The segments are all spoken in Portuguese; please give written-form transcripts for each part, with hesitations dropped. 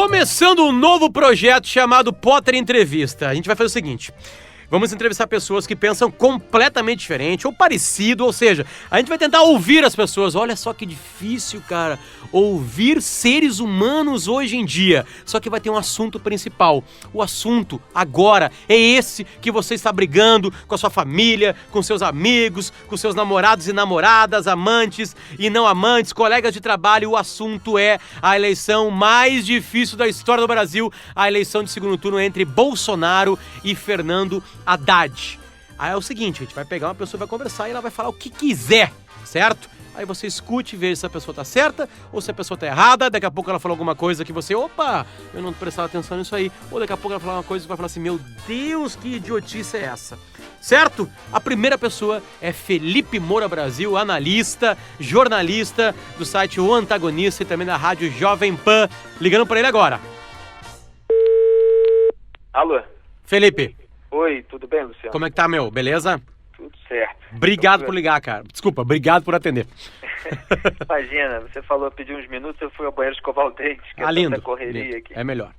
Começando um novo projeto chamado Potter Entrevista. A gente vai fazer o seguinte: vamos entrevistar pessoas que pensam completamente diferente ou parecido, ou seja, a gente vai tentar ouvir as pessoas. Olha só que difícil, cara, ouvir seres humanos hoje em dia. Só que vai ter um assunto principal. O assunto agora é esse que você está brigando com a sua família, com seus amigos, com seus namorados e namoradas, amantes e não amantes, colegas de trabalho. O assunto é a eleição mais difícil da história do Brasil, a eleição de segundo turno entre Bolsonaro e Fernando Haddad. Aí é o seguinte, a gente vai pegar uma pessoa, vai conversar e ela vai falar o que quiser, certo? Aí você escute e veja se a pessoa tá certa ou se a pessoa tá errada. Daqui a pouco ela falou alguma coisa que você, opa, eu não prestava atenção nisso aí. Ou daqui a pouco ela falar uma coisa que vai falar assim, meu Deus, que idiotice é essa? Certo? A primeira pessoa é Felipe Moura Brasil, analista, jornalista do site O Antagonista e também da rádio Jovem Pan. Ligando pra ele agora. Alô? Felipe. Oi, tudo bem, Luciano? Como é que tá, meu? Beleza? Tudo certo. Obrigado por ligar, cara. Desculpa, obrigado por atender. Imagina, você falou, pediu uns minutos, eu fui ao banheiro escovar o dente, que é lindo, tanta correria lindo. aqui. É melhor.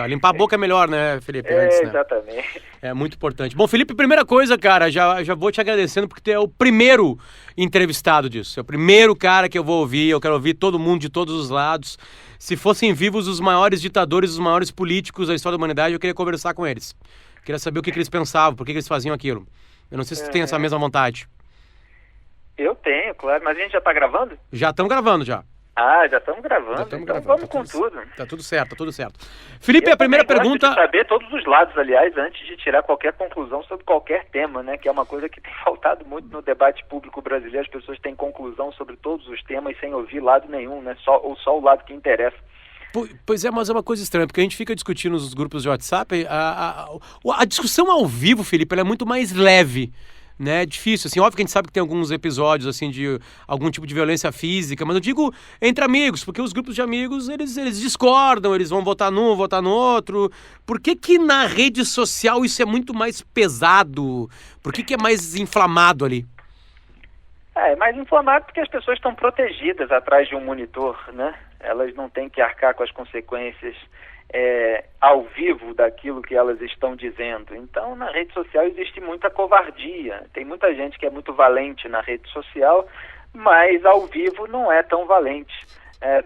Limpar a boca é melhor, né, Felipe? Antes, né? Exatamente. É muito importante. Bom, Felipe, primeira coisa, cara, já vou te agradecendo porque tu é o primeiro entrevistado disso. É o primeiro cara que eu vou ouvir, eu quero ouvir todo mundo de todos os lados. Se fossem vivos os maiores ditadores, os maiores políticos da história da humanidade, eu queria conversar com eles. Queria saber o que eles pensavam, por que eles faziam aquilo. Eu não sei se tu tem essa mesma vontade. Eu tenho, claro, mas a gente já tá gravando? Já estamos gravando, já. Ah, já estamos gravando, então gravando. Vamos com tudo. Tá tudo certo. Felipe, a primeira pergunta... Gosto de saber todos os lados, aliás, antes de tirar qualquer conclusão sobre qualquer tema, né? Que é uma coisa que tem faltado muito no debate público brasileiro. As pessoas têm conclusão sobre todos os temas sem ouvir lado nenhum, né? Só o lado que interessa. Pois é, mas é uma coisa estranha, porque a gente fica discutindo nos grupos de WhatsApp, a discussão ao vivo, Felipe, ela é muito mais leve, né? É difícil, assim, óbvio que a gente sabe que tem alguns episódios, assim, de algum tipo de violência física, mas eu digo entre amigos, porque os grupos de amigos, eles discordam, eles vão votar num, votar no outro. Por que na rede social isso é muito mais pesado? Por que é mais inflamado ali? É mais inflamado porque as pessoas estão protegidas atrás de um monitor, né? Elas não têm que arcar com as consequências ao vivo daquilo que elas estão dizendo. Então, na rede social existe muita covardia. Tem muita gente que é muito valente na rede social, mas ao vivo não é tão valente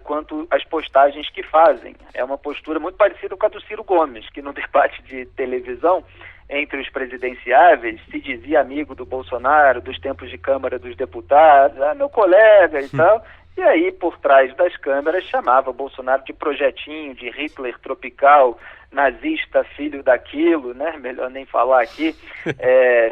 quanto as postagens que fazem. É uma postura muito parecida com a do Ciro Gomes, que no debate de televisão entre os presidenciáveis se dizia amigo do Bolsonaro, dos tempos de Câmara dos Deputados, meu colega e tal. E aí, por trás das câmeras, chamava Bolsonaro de projetinho, de Hitler tropical, nazista, filho daquilo, né? Melhor nem falar aqui,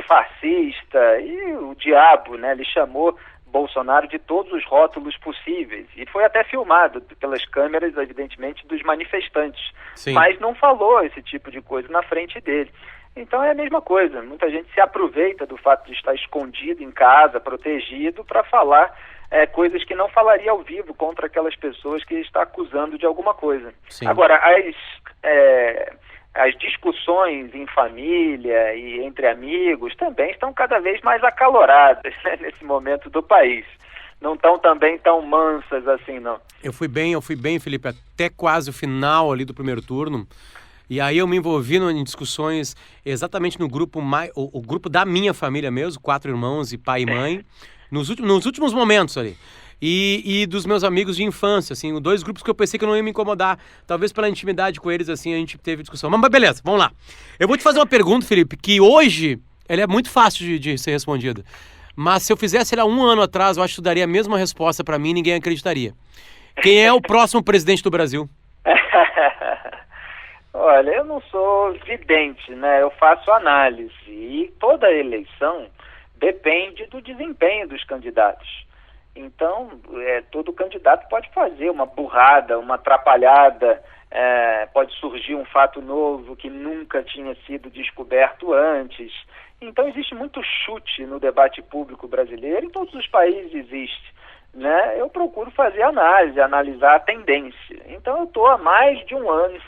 fascista, e o diabo, né? Ele chamou Bolsonaro de todos os rótulos possíveis. E foi até filmado pelas câmeras, evidentemente, dos manifestantes. Sim. Mas não falou esse tipo de coisa na frente dele. Então é a mesma coisa. Muita gente se aproveita do fato de estar escondido em casa, protegido, para falar coisas que não falaria ao vivo contra aquelas pessoas que está acusando de alguma coisa. Sim. Agora, as discussões em família e entre amigos também estão cada vez mais acaloradas, né, nesse momento do país. Não estão também tão mansas assim, não. Eu fui bem, Felipe, até quase o final ali do primeiro turno. E aí eu me envolvi em discussões exatamente no grupo, o grupo da minha família mesmo, 4 irmãos e pai e mãe, nos últimos momentos ali. E dos meus amigos de infância, assim, 2 grupos que eu pensei que eu não ia me incomodar. Talvez pela intimidade com eles, assim, a gente teve discussão. Mas beleza, vamos lá. Eu vou te fazer uma pergunta, Felipe, que hoje ela é muito fácil de ser respondida. Mas se eu fizesse ela 1 ano atrás, eu acho que tu daria a mesma resposta pra mim e ninguém acreditaria. Quem é o próximo presidente do Brasil? Olha, eu não sou vidente, né? Eu faço análise e toda eleição depende do desempenho dos candidatos. Então, todo candidato pode fazer uma burrada, uma atrapalhada, pode surgir um fato novo que nunca tinha sido descoberto antes. Então, existe muito chute no debate público brasileiro, em todos os países existe, né? Eu procuro fazer análise, analisar a tendência. Então, eu estou há mais de 1 ano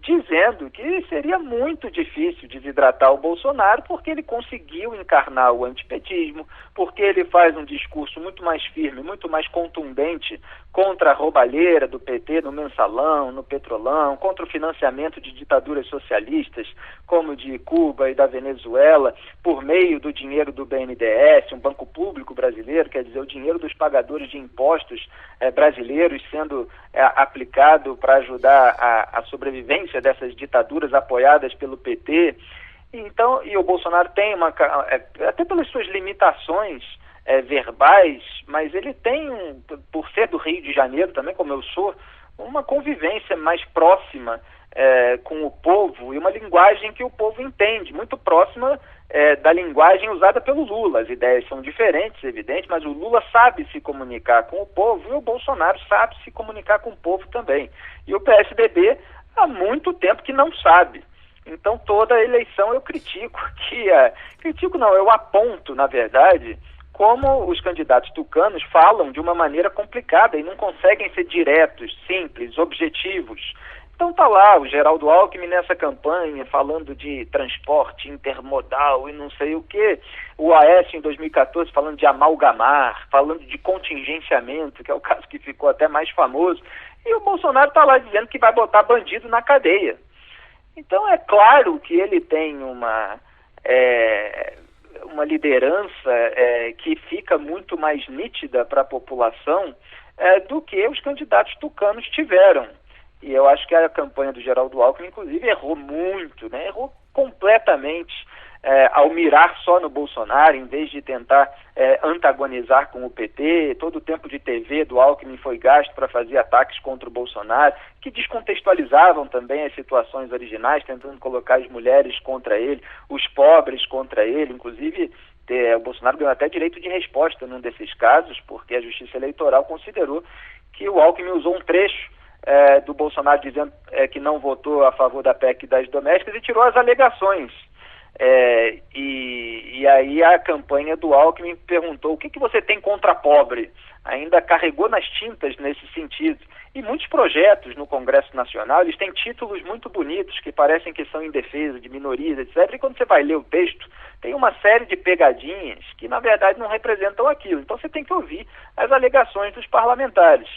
dizendo que seria muito difícil desidratar o Bolsonaro porque ele conseguiu encarnar o antipetismo, porque ele faz um discurso muito mais firme, muito mais contundente contra a roubalheira do PT no Mensalão, no Petrolão, contra o financiamento de ditaduras socialistas, como de Cuba e da Venezuela, por meio do dinheiro do BNDES, um banco público brasileiro, quer dizer, o dinheiro dos pagadores de impostos brasileiros sendo aplicado para ajudar a sobrevivência dessas ditaduras apoiadas pelo PT. Então, e o Bolsonaro tem até pelas suas limitações verbais, mas ele tem, por ser do Rio de Janeiro também, como eu sou, uma convivência mais próxima com o povo e uma linguagem que o povo entende, muito próxima da linguagem usada pelo Lula. As ideias são diferentes, evidente, mas o Lula sabe se comunicar com o povo e o Bolsonaro sabe se comunicar com o povo também. E o PSDB há muito tempo que não sabe. Então toda eleição eu eu aponto, na verdade, como os candidatos tucanos falam de uma maneira complicada e não conseguem ser diretos, simples, objetivos. Então tá lá o Geraldo Alckmin nessa campanha falando de transporte intermodal e não sei o quê. O Aécio em 2014 falando de amalgamar, falando de contingenciamento, que é o caso que ficou até mais famoso. E o Bolsonaro tá lá dizendo que vai botar bandido na cadeia. Então é claro que ele tem uma liderança que fica muito mais nítida para a população do que os candidatos tucanos tiveram. E eu acho que a campanha do Geraldo Alckmin, inclusive, errou muito, né? Errou completamente ao mirar só no Bolsonaro, em vez de tentar antagonizar com o PT. Todo o tempo de TV do Alckmin foi gasto para fazer ataques contra o Bolsonaro, que descontextualizavam também as situações originais, tentando colocar as mulheres contra ele, os pobres contra ele. Inclusive, o Bolsonaro ganhou até direito de resposta num desses casos, porque a Justiça Eleitoral considerou que o Alckmin usou um trecho do Bolsonaro dizendo que não votou a favor da PEC das domésticas e tirou as alegações. E aí a campanha do Alckmin perguntou: o que você tem contra pobre? Ainda carregou nas tintas nesse sentido. E muitos projetos no Congresso Nacional, eles têm títulos muito bonitos que parecem que são em defesa de minorias, etc. E quando você vai ler o texto, tem uma série de pegadinhas que na verdade não representam aquilo. Então você tem que ouvir as alegações dos parlamentares.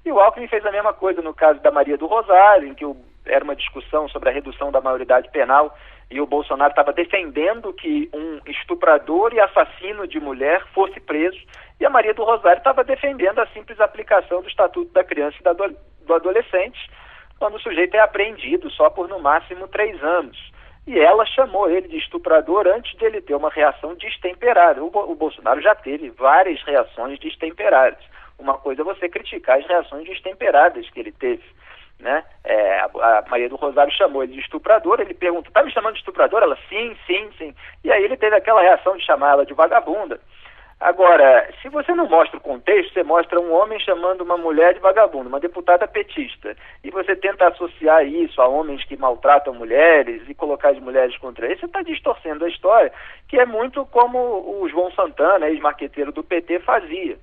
E o Alckmin fez a mesma coisa no caso da Maria do Rosário, em que era uma discussão sobre a redução da maioridade penal, e o Bolsonaro estava defendendo que um estuprador e assassino de mulher fosse preso, e a Maria do Rosário estava defendendo a simples aplicação do Estatuto da Criança e do Adolescente, quando o sujeito é apreendido só por no máximo 3 anos. E ela chamou ele de estuprador antes de ele ter uma reação destemperada. O Bolsonaro já teve várias reações destemperadas. Uma coisa é você criticar as reações destemperadas que ele teve, né? A Maria do Rosário chamou ele de estuprador, ele perguntou: tá me chamando de estuprador? Ela: sim. E aí ele teve aquela reação de chamar ela de vagabunda. Agora, se você não mostra o contexto, você mostra um homem chamando uma mulher de vagabunda, uma deputada petista, e você tenta associar isso a homens que maltratam mulheres e colocar as mulheres contra eles, você está distorcendo a história, que é muito como o João Santana, ex-marqueteiro do PT, fazia.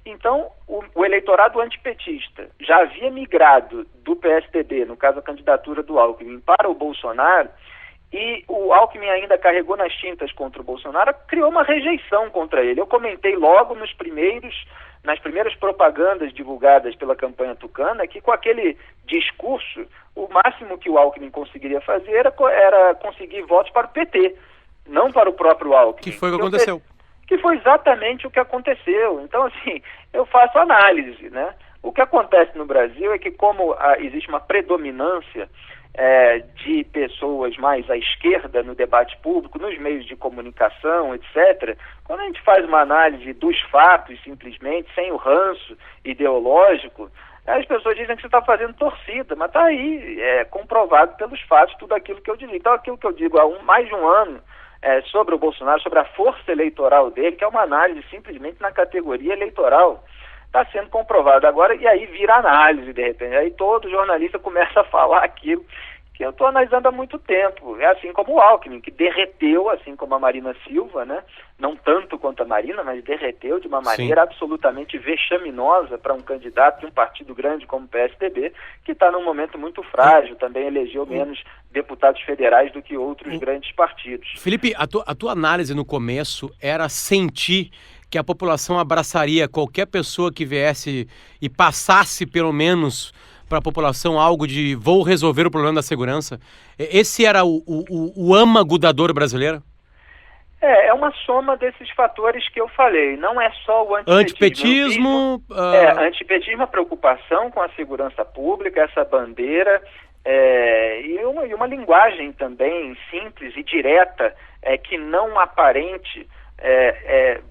Então, o eleitorado antipetista já havia migrado do PSDB, no caso a candidatura do Alckmin, para o Bolsonaro, e o Alckmin ainda carregou nas tintas contra o Bolsonaro, criou uma rejeição contra ele. Eu comentei logo nas primeiras propagandas divulgadas pela campanha tucana que com aquele discurso, o máximo que o Alckmin conseguiria fazer era conseguir votos para o PT, não para o próprio Alckmin. Que foi o que aconteceu. Que foi exatamente o que aconteceu. Então, assim, eu faço análise, né? O que acontece no Brasil é que, como existe uma predominância de pessoas mais à esquerda no debate público, nos meios de comunicação, etc., quando a gente faz uma análise dos fatos, simplesmente, sem o ranço ideológico, as pessoas dizem que você está fazendo torcida, mas está aí, comprovado pelos fatos, tudo aquilo que eu digo. Então, aquilo que eu digo há mais de um ano, sobre o Bolsonaro, sobre a força eleitoral dele, que é uma análise simplesmente na categoria eleitoral, está sendo comprovado agora, e aí vira análise de repente. Aí todo jornalista começa a falar aquilo que eu estou analisando há muito tempo. É assim como o Alckmin, que derreteu, assim como a Marina Silva, né? Não tanto quanto a Marina, mas derreteu de uma maneira absolutamente vexaminosa para um candidato de um partido grande como o PSDB, que está num momento muito frágil, também elegeu menos deputados federais do que outros grandes partidos. Felipe, a tua análise no começo era sentir que a população abraçaria qualquer pessoa que viesse e passasse, pelo menos, para a população algo de vou resolver o problema da segurança? Esse era o âmago da dor brasileira? É uma soma desses fatores que eu falei. Não é só o antipetismo. Antipetismo, a preocupação com a segurança pública, essa bandeira, e uma linguagem também simples e direta, que não aparente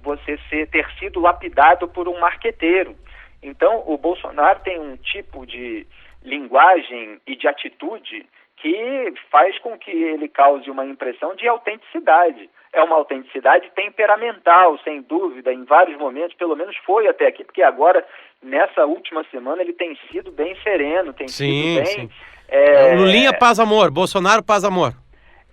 você ter sido lapidado por um marqueteiro. Então, o Bolsonaro tem um tipo de linguagem e de atitude que faz com que ele cause uma impressão de autenticidade. É uma autenticidade temperamental, sem dúvida, em vários momentos, pelo menos foi até aqui, porque agora, nessa última semana, ele tem sido bem sereno, tem sido bem... Sim. Lulinha, paz, amor. Bolsonaro, paz, amor.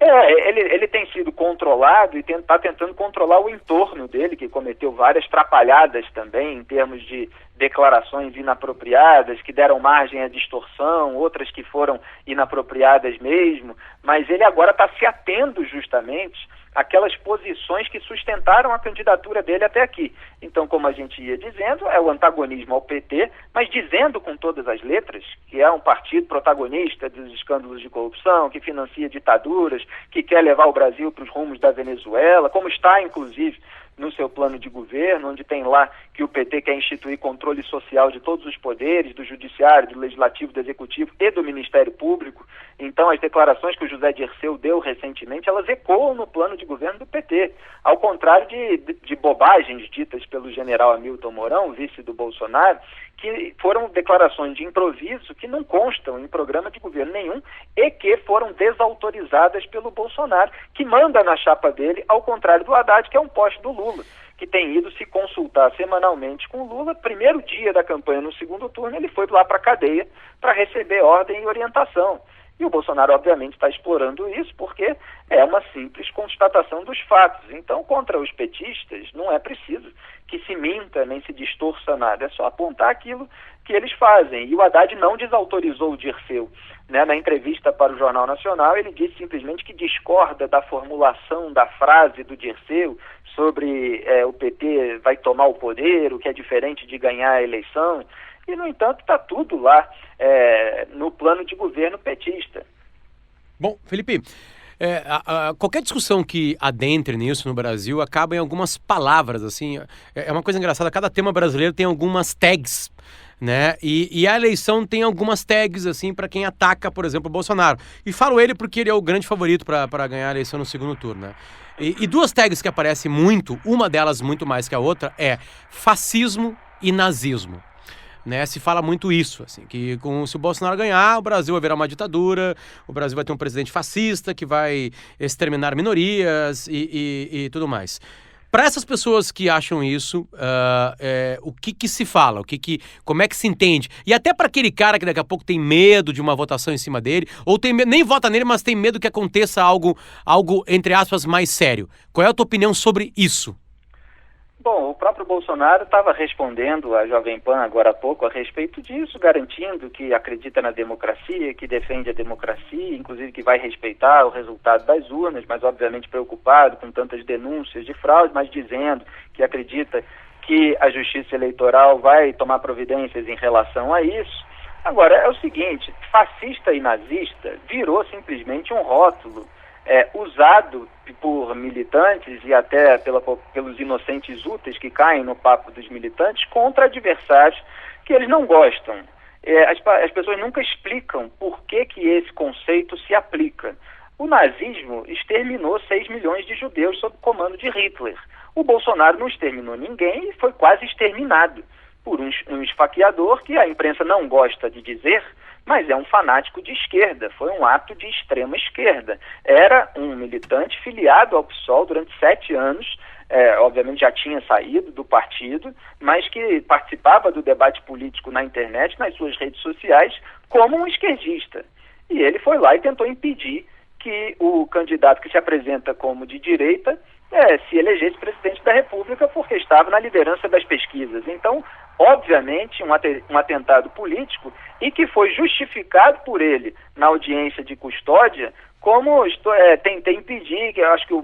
Ele tem sido controlado e está tentando controlar o entorno dele, que cometeu várias trapalhadas também, em termos de declarações inapropriadas, que deram margem à distorção, outras que foram inapropriadas mesmo, mas ele agora está se atendo justamente àquelas posições que sustentaram a candidatura dele até aqui. Então, como a gente ia dizendo, é o antagonismo ao PT, mas dizendo com todas as letras que é um partido protagonista dos escândalos de corrupção, que financia ditaduras, que quer levar o Brasil para os rumos da Venezuela, como está, inclusive, no seu plano de governo, onde tem lá que o PT quer instituir controle social de todos os poderes, do judiciário, do legislativo, do executivo e do Ministério Público. Então, as declarações que o José Dirceu deu recentemente, elas ecoam no plano de governo do PT, ao contrário de bobagens ditas pelo general Hamilton Mourão, vice do Bolsonaro, que foram declarações de improviso que não constam em programa de governo nenhum e que foram desautorizadas pelo Bolsonaro, que manda na chapa dele, ao contrário do Haddad, que é um poste do Lula, que tem ido se consultar semanalmente com o Lula. Primeiro dia da campanha, no segundo turno, ele foi lá para a cadeia para receber ordem e orientação. E o Bolsonaro, obviamente, está explorando isso porque é uma simples constatação dos fatos. Então, contra os petistas, não é preciso que se minta nem se distorça nada. É só apontar aquilo que eles fazem. E o Haddad não desautorizou o Dirceu. Na entrevista para o Jornal Nacional, ele disse simplesmente que discorda da formulação da frase do Dirceu sobre o PT vai tomar o poder, o que é diferente de ganhar a eleição. E, no entanto, está tudo lá no plano de governo petista. Bom, Felipe, qualquer discussão que adentre nisso no Brasil acaba em algumas palavras, assim. É uma coisa engraçada, cada tema brasileiro tem algumas tags, né? E a eleição tem algumas tags, assim, para quem ataca, por exemplo, o Bolsonaro. E falo ele porque ele é o grande favorito para ganhar a eleição no segundo turno, né? E duas tags que aparecem muito, uma delas muito mais que a outra, é fascismo e nazismo. Né, se fala muito isso, assim, que se o Bolsonaro ganhar, o Brasil vai virar uma ditadura, o Brasil vai ter um presidente fascista que vai exterminar minorias e tudo mais. Para essas pessoas que acham isso, o que se fala? Como é que se entende? E até para aquele cara que daqui a pouco tem medo de uma votação em cima dele, ou tem medo, nem vota nele, mas tem medo que aconteça algo, entre aspas, mais sério. Qual é a tua opinião sobre isso? Bom, o próprio Bolsonaro estava respondendo à Jovem Pan agora há pouco a respeito disso, garantindo que acredita na democracia, que defende a democracia, inclusive que vai respeitar o resultado das urnas, mas obviamente preocupado com tantas denúncias de fraude, mas dizendo que acredita que a Justiça Eleitoral vai tomar providências em relação a isso. Agora, é o seguinte, fascista e nazista virou simplesmente um rótulo usado por militantes e até pelos inocentes úteis que caem no papo dos militantes contra adversários que eles não gostam. As pessoas nunca explicam por que esse conceito se aplica. O nazismo exterminou 6 milhões de judeus sob o comando de Hitler. O Bolsonaro não exterminou ninguém e foi quase exterminado por um esfaqueador que a imprensa não gosta de dizer, mas é um fanático de esquerda, foi um ato de extrema esquerda. Era um militante filiado ao PSOL durante 7 anos, obviamente já tinha saído do partido, mas que participava do debate político na internet, nas suas redes sociais, como um esquerdista. E ele foi lá e tentou impedir que o candidato que se apresenta como de direita se elegesse presidente da República, porque estava na liderança das pesquisas. Então, obviamente, um atentado político e que foi justificado por ele na audiência de custódia como tentar impedir, que eu acho que o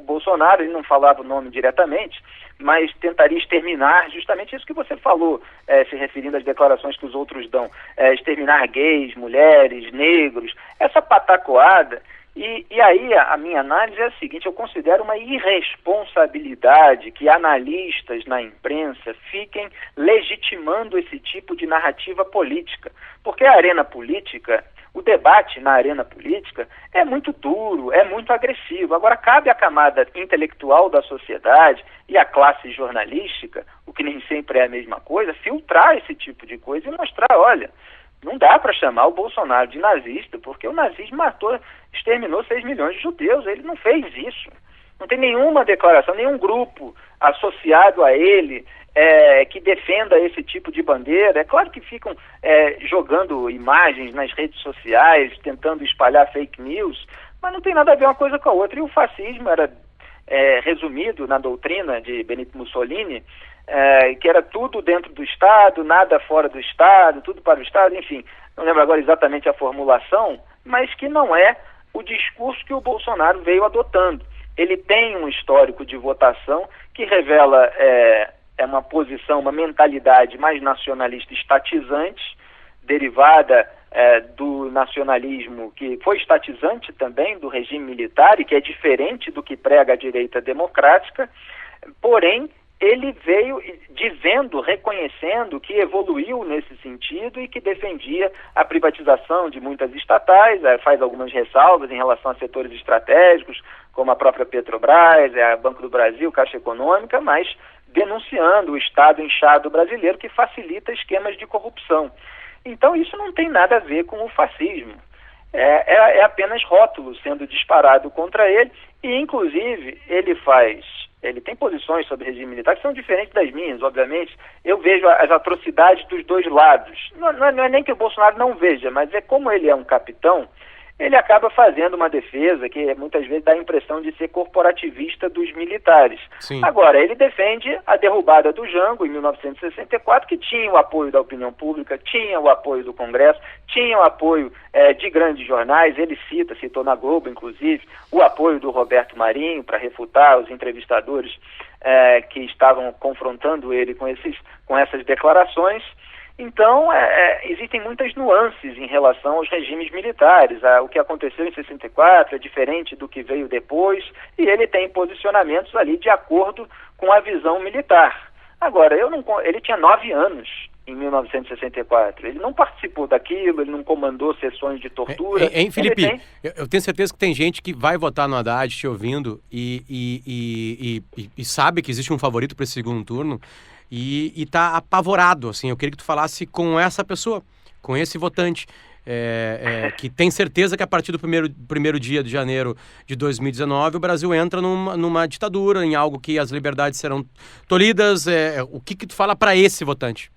Bolsonaro, ele não falava o nome diretamente, mas tentaria exterminar justamente isso que você falou, se referindo às declarações que os outros dão, exterminar gays, mulheres, negros, essa patacoada. E aí a minha análise é a seguinte: eu considero uma irresponsabilidade que analistas na imprensa fiquem legitimando esse tipo de narrativa política, porque a arena política, o debate na arena política é muito duro, é muito agressivo. Agora, cabe à camada intelectual da sociedade e à classe jornalística, o que nem sempre é a mesma coisa, filtrar esse tipo de coisa e mostrar, olha, não dá para chamar o Bolsonaro de nazista, porque o nazismo exterminou 6 milhões de judeus, ele não fez isso. Não tem nenhuma declaração, nenhum grupo associado a ele que defenda esse tipo de bandeira. É claro que ficam jogando imagens nas redes sociais, tentando espalhar fake news, mas não tem nada a ver uma coisa com a outra. E o fascismo era resumido na doutrina de Benito Mussolini, que era tudo dentro do Estado, nada fora do Estado, tudo para o Estado, enfim, não lembro agora exatamente a formulação, mas que não é o discurso que o Bolsonaro veio adotando. Ele tem um histórico de votação que revela uma posição, uma mentalidade mais nacionalista estatizante, derivada do nacionalismo que foi estatizante também, do regime militar, e que é diferente do que prega a direita democrática, porém ele veio dizendo, reconhecendo que evoluiu nesse sentido e que defendia a privatização de muitas estatais, faz algumas ressalvas em relação a setores estratégicos, como a própria Petrobras, a Banco do Brasil, Caixa Econômica, mas denunciando o Estado inchado brasileiro que facilita esquemas de corrupção. Então isso não tem nada a ver com o fascismo. É apenas rótulo sendo disparado contra ele, e inclusive ele tem posições sobre regime militar que são diferentes das minhas, obviamente. Eu vejo as atrocidades dos dois lados. Não é nem que o Bolsonaro não veja, mas é como ele é um capitão, ele acaba fazendo uma defesa que muitas vezes dá a impressão de ser corporativista dos militares. Sim. Agora, ele defende a derrubada do Jango em 1964, que tinha o apoio da opinião pública, tinha o apoio do Congresso, tinha o apoio de grandes jornais. Ele citou na Globo, inclusive, o apoio do Roberto Marinho para refutar os entrevistadores que estavam confrontando ele com essas declarações. Então, existem muitas nuances em relação aos regimes militares. O que aconteceu em 64 é diferente do que veio depois, e ele tem posicionamentos ali de acordo com a visão militar. Agora, ele tinha 9 anos em 1964. Ele não participou daquilo, ele não comandou sessões de tortura. Hein, Felipe? Eu tenho certeza que tem gente que vai votar no Haddad te ouvindo e sabe que existe um favorito para esse segundo turno, e tá apavorado, assim. Eu queria que tu falasse com essa pessoa, com esse votante, que tem certeza que a partir do primeiro dia de janeiro de 2019 o Brasil entra numa ditadura, em algo que as liberdades serão tolhidas. O que tu fala para esse votante?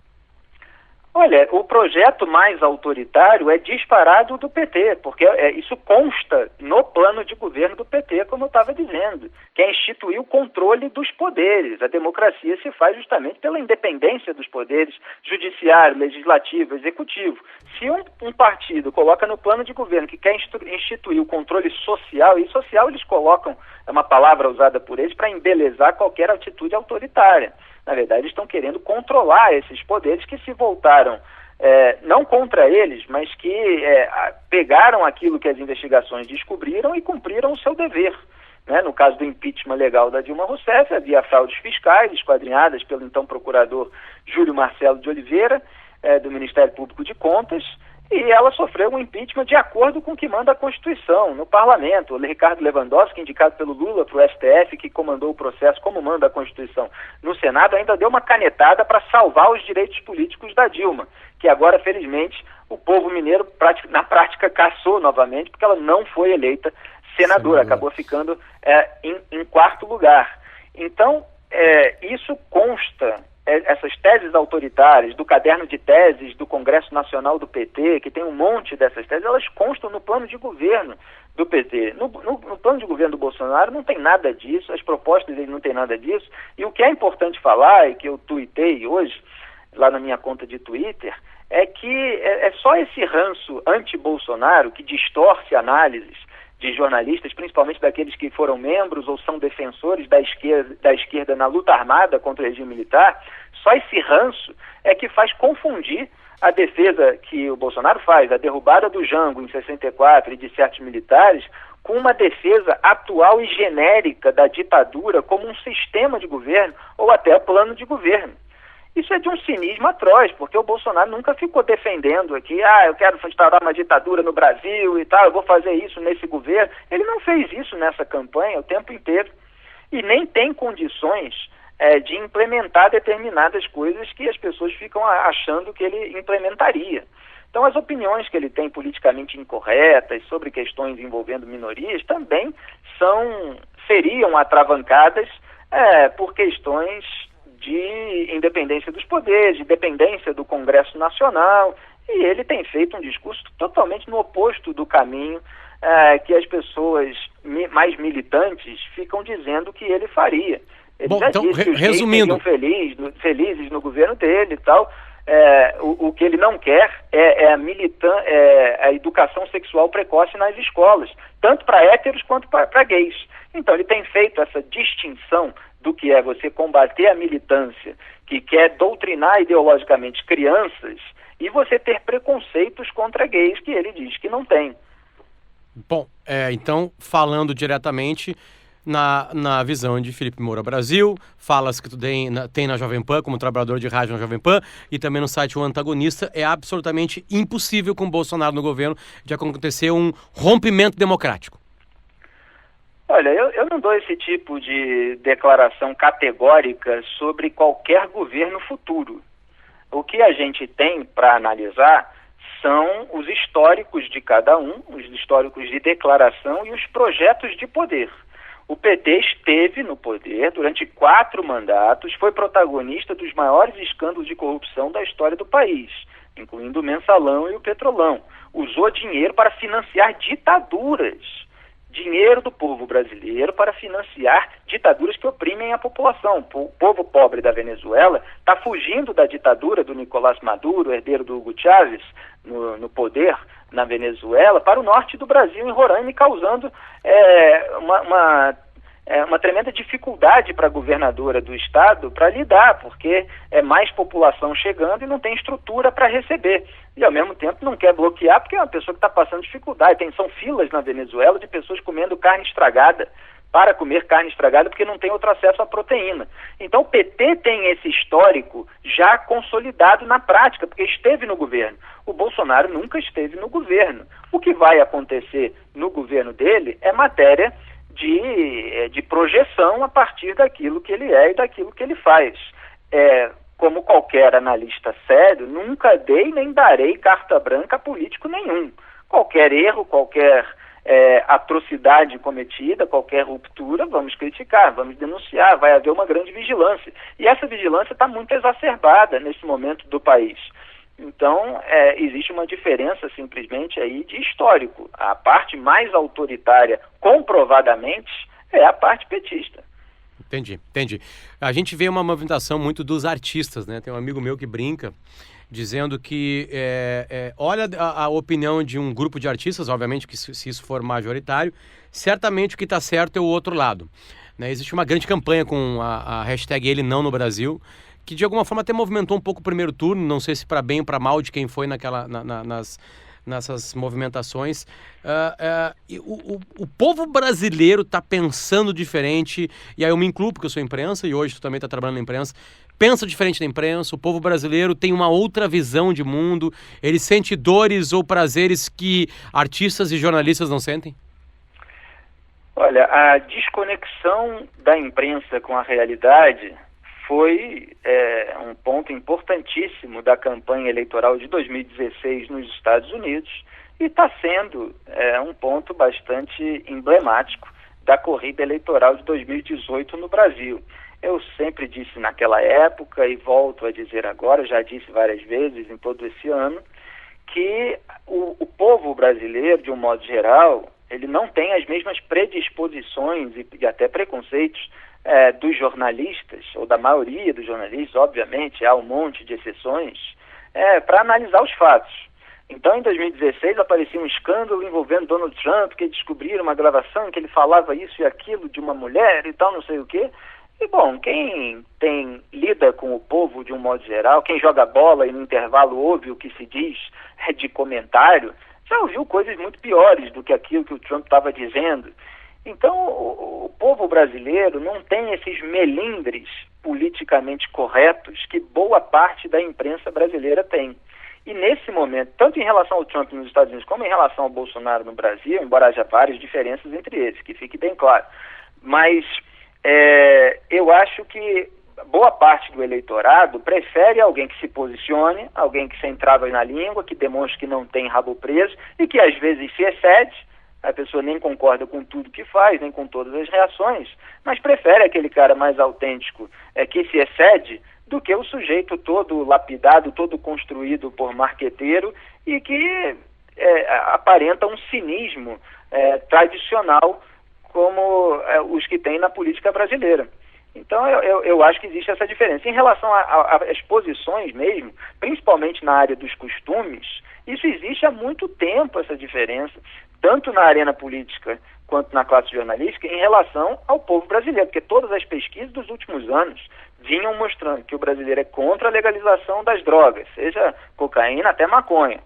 Olha, o projeto mais autoritário é disparado do PT, porque isso consta no plano de governo do PT, como eu estava dizendo, que é instituir o controle dos poderes. A democracia se faz justamente pela independência dos poderes, judiciário, legislativo, executivo. Se um partido coloca no plano de governo que quer instituir o controle social, e social eles colocam, é uma palavra usada por eles, para embelezar qualquer atitude autoritária. Na verdade, estão querendo controlar esses poderes que se voltaram, não contra eles, mas que pegaram aquilo que as investigações descobriram e cumpriram o seu dever. Né? No caso do impeachment legal da Dilma Rousseff, havia fraudes fiscais esquadrinhadas pelo então procurador Júlio Marcelo de Oliveira, do Ministério Público de Contas, e ela sofreu um impeachment de acordo com o que manda a Constituição, no Parlamento. O Ricardo Lewandowski, indicado pelo Lula para o STF, que comandou o processo como manda a Constituição no Senado, ainda deu uma canetada para salvar os direitos políticos da Dilma, que agora, felizmente, o povo mineiro, na prática, cassou novamente, porque ela não foi eleita senadora, acabou ficando em quarto lugar. Então, isso consta... essas teses autoritárias, do caderno de teses do Congresso Nacional do PT, que tem um monte dessas teses, elas constam no plano de governo do PT. No plano de governo do Bolsonaro não tem nada disso, as propostas dele não tem nada disso, e o que é importante falar, e que eu tuitei hoje, lá na minha conta de Twitter, é que é só esse ranço anti-Bolsonaro que distorce análises, de jornalistas, principalmente daqueles que foram membros ou são defensores da esquerda na luta armada contra o regime militar, só esse ranço é que faz confundir a defesa que o Bolsonaro faz, a derrubada do Jango em 64 e de certos militares, com uma defesa atual e genérica da ditadura como um sistema de governo ou até plano de governo. Isso é de um cinismo atroz, porque o Bolsonaro nunca ficou defendendo aqui, eu quero instaurar uma ditadura no Brasil e tal, eu vou fazer isso nesse governo. Ele não fez isso nessa campanha o tempo inteiro e nem tem condições de implementar determinadas coisas que as pessoas ficam achando que ele implementaria. Então as opiniões que ele tem politicamente incorretas sobre questões envolvendo minorias também seriam atravancadas por questões de independência dos poderes, de dependência do Congresso Nacional, e ele tem feito um discurso totalmente no oposto do caminho que as pessoas mais militantes ficam dizendo que ele faria. Ele já disse que os gays seriam felizes no governo dele e tal. O que ele não quer é a educação sexual precoce nas escolas, tanto para héteros quanto para gays. Então ele tem feito essa distinção do que é você combater a militância que quer doutrinar ideologicamente crianças e você ter preconceitos contra gays que ele diz que não tem. Bom, então, falando diretamente na visão de Felipe Moura Brasil, falas que tu tem na Jovem Pan, como trabalhador de rádio na Jovem Pan, e também no site O Antagonista, é absolutamente impossível com o Bolsonaro no governo de acontecer um rompimento democrático. Olha, eu não dou esse tipo de declaração categórica sobre qualquer governo futuro. O que a gente tem para analisar são os históricos de cada um, os históricos de declaração e os projetos de poder. O PT esteve no poder durante 4 mandatos, foi protagonista dos maiores escândalos de corrupção da história do país, incluindo o Mensalão e o Petrolão. Usou dinheiro para financiar ditaduras. Dinheiro do povo brasileiro para financiar ditaduras que oprimem a população. O povo pobre da Venezuela está fugindo da ditadura do Nicolás Maduro, herdeiro do Hugo Chávez, no poder na Venezuela, para o norte do Brasil, em Roraima, causando uma tremenda dificuldade para a governadora do estado para lidar, porque é mais população chegando e não tem estrutura para receber. E, ao mesmo tempo, não quer bloquear porque é uma pessoa que está passando dificuldade. São filas na Venezuela de pessoas comendo carne estragada, para comer carne estragada porque não tem outro acesso à proteína. Então o PT tem esse histórico já consolidado na prática, porque esteve no governo. O Bolsonaro nunca esteve no governo. O que vai acontecer no governo dele é matéria de projeção a partir daquilo que ele é e daquilo que ele faz. Como qualquer analista sério, nunca dei nem darei carta branca a político nenhum. Qualquer erro, qualquer atrocidade cometida, qualquer ruptura, vamos criticar, vamos denunciar, vai haver uma grande vigilância. E essa vigilância está muito exacerbada nesse momento do país. Então, existe uma diferença simplesmente aí de histórico. A parte mais autoritária, comprovadamente, é a parte petista. Entendi. A gente vê uma movimentação muito dos artistas, né? Tem um amigo meu que brinca, dizendo que olha a opinião de um grupo de artistas, obviamente que se isso for majoritário, certamente o que está certo é o outro lado. Né? Existe uma grande campanha com a hashtag Ele Não no Brasil, que de alguma forma até movimentou um pouco o primeiro turno, não sei se para bem ou para mal de quem foi nessas movimentações. O povo brasileiro está pensando diferente, e aí eu me incluo porque eu sou imprensa, e hoje tu também está trabalhando na imprensa, pensa diferente da imprensa. O povo brasileiro tem uma outra visão de mundo, ele sente dores ou prazeres que artistas e jornalistas não sentem? Olha, a desconexão da imprensa com a realidade foi um ponto importantíssimo da campanha eleitoral de 2016 nos Estados Unidos e está sendo um ponto bastante emblemático da corrida eleitoral de 2018 no Brasil. Eu sempre disse naquela época e volto a dizer agora, já disse várias vezes em todo esse ano, que o povo brasileiro, de um modo geral, ele não tem as mesmas predisposições e até preconceitos dos jornalistas, ou da maioria dos jornalistas, obviamente, há um monte de exceções, para analisar os fatos. Então, em 2016, aparecia um escândalo envolvendo Donald Trump, que descobriram uma gravação em que ele falava isso e aquilo de uma mulher e tal, não sei o quê. E, bom, quem lida com o povo de um modo geral, quem joga bola e no intervalo ouve o que se diz de comentário, já ouviu coisas muito piores do que aquilo que o Trump estava dizendo. Então, o povo brasileiro não tem esses melindres politicamente corretos que boa parte da imprensa brasileira tem. E nesse momento, tanto em relação ao Trump nos Estados Unidos como em relação ao Bolsonaro no Brasil, embora haja várias diferenças entre eles, que fique bem claro, mas eu acho que boa parte do eleitorado prefere alguém que se posicione, alguém que sem travas na língua, que demonstre que não tem rabo preso e que às vezes se excede. A pessoa nem concorda com tudo que faz, nem com todas as reações, mas prefere aquele cara mais autêntico que se excede do que o sujeito todo lapidado, todo construído por marqueteiro e que aparenta um cinismo tradicional como os que tem na política brasileira. Então, eu acho que existe essa diferença. Em relação às posições mesmo, principalmente na área dos costumes, isso existe há muito tempo, essa diferença, tanto na arena política quanto na classe jornalística, em relação ao povo brasileiro, porque todas as pesquisas dos últimos anos vinham mostrando que o brasileiro é contra a legalização das drogas, seja cocaína até maconha.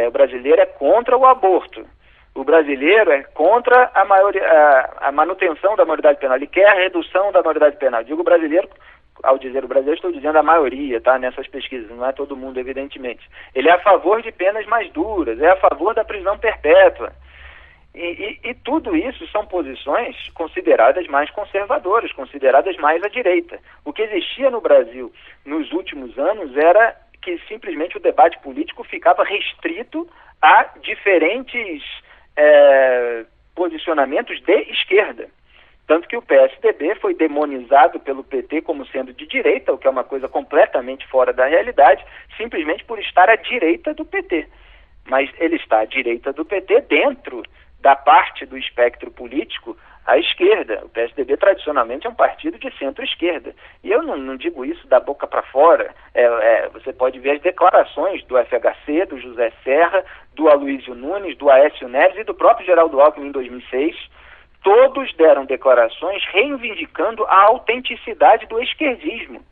O brasileiro é contra o aborto. O brasileiro é contra a manutenção da maioridade penal. Ele quer a redução da maioridade penal. Digo brasileiro, ao dizer o brasileiro, estou dizendo a maioria, tá? Nessas pesquisas, não é todo mundo, evidentemente. Ele é a favor de penas mais duras, é a favor da prisão perpétua. E tudo isso são posições consideradas mais conservadoras, consideradas mais à direita. O que existia no Brasil nos últimos anos era que simplesmente o debate político ficava restrito a diferentes posicionamentos de esquerda. Tanto que o PSDB foi demonizado pelo PT como sendo de direita, o que é uma coisa completamente fora da realidade, simplesmente por estar à direita do PT. Mas ele está à direita do PT dentro da parte do espectro político à esquerda. O PSDB tradicionalmente é um partido de centro-esquerda. E eu não digo isso da boca para fora. Você pode ver as declarações do FHC, do José Serra, do Aloysio Nunes, do Aécio Neves e do próprio Geraldo Alckmin em 2006. Todos deram declarações reivindicando a autenticidade do esquerdismo,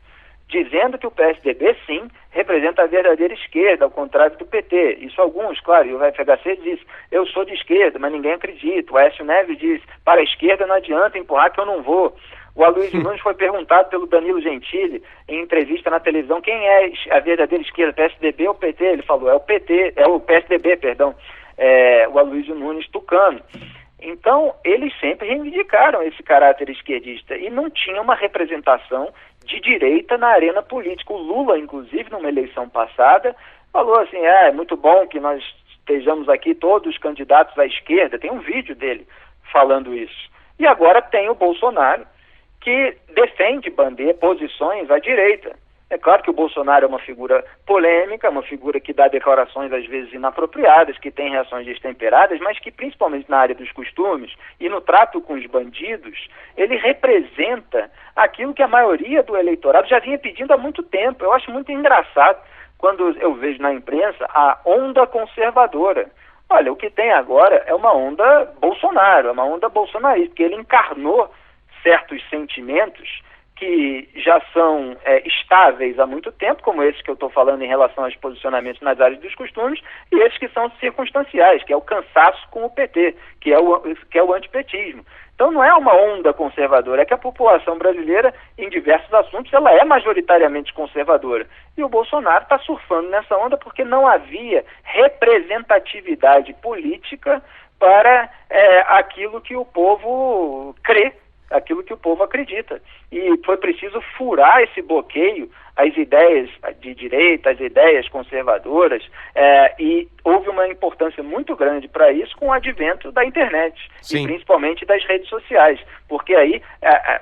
dizendo que o PSDB, sim, representa a verdadeira esquerda, ao contrário do PT. Isso alguns, claro, e o FHC diz, eu sou de esquerda, mas ninguém acredita. O Aécio Neves diz, para a esquerda não adianta empurrar que eu não vou. O Aloysio Nunes foi perguntado pelo Danilo Gentili, em entrevista na televisão, quem é a verdadeira esquerda, PSDB ou PT? Ele falou, é o PSDB, perdão, o Aloysio Nunes tucano. Então, eles sempre reivindicaram esse caráter esquerdista e não tinha uma representação de direita na arena política. O Lula, inclusive, numa eleição passada, falou assim, é muito bom que nós estejamos aqui todos candidatos à esquerda. Tem um vídeo dele falando isso. E agora tem o Bolsonaro, que defende posições à direita. É claro que o Bolsonaro é uma figura polêmica, uma figura que dá declarações às vezes inapropriadas, que tem reações destemperadas, mas que principalmente na área dos costumes e no trato com os bandidos, ele representa aquilo que a maioria do eleitorado já vinha pedindo há muito tempo. Eu acho muito engraçado quando eu vejo na imprensa a onda conservadora. Olha, o que tem agora é uma onda Bolsonaro, é uma onda bolsonarista, porque ele encarnou certos sentimentos que já são estáveis há muito tempo, como esses que eu estou falando em relação aos posicionamentos nas áreas dos costumes, e esses que são circunstanciais, que é o cansaço com o PT, que é o antipetismo. Então não é uma onda conservadora, é que a população brasileira, em diversos assuntos, ela é majoritariamente conservadora. E o Bolsonaro está surfando nessa onda porque não havia representatividade política para aquilo que o povo crê, aquilo que o povo acredita. E foi preciso furar esse bloqueio às ideias de direita, às ideias conservadoras, e houve uma importância muito grande para isso com o advento da internet. Sim. E principalmente das redes sociais, porque aí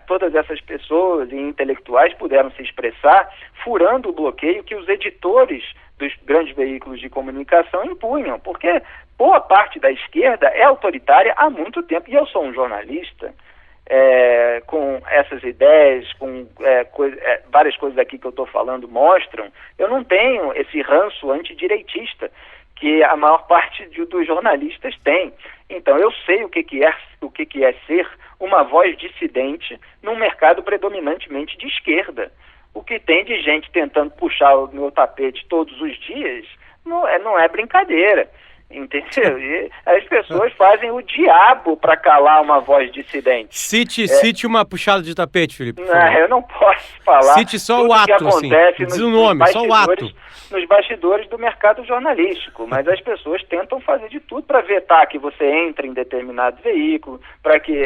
todas essas pessoas e intelectuais puderam se expressar furando o bloqueio que os editores dos grandes veículos de comunicação impunham, porque boa parte da esquerda é autoritária há muito tempo, e eu sou um jornalista com essas ideias, com várias coisas aqui que eu estou falando mostram, eu não tenho esse ranço antidireitista que a maior parte dos jornalistas tem. Então eu sei o que é ser uma voz dissidente num mercado predominantemente de esquerda. O que tem de gente tentando puxar o meu tapete todos os dias não é brincadeira, entendeu? E as pessoas fazem o diabo para calar uma voz dissidente. Cite uma puxada de tapete, Felipe. Não, eu não posso falar. Cite só o ato, assim. Diz o nome, só o ato. Nos bastidores do mercado jornalístico, mas as pessoas tentam fazer de tudo para vetar que você entre em determinado veículo, para que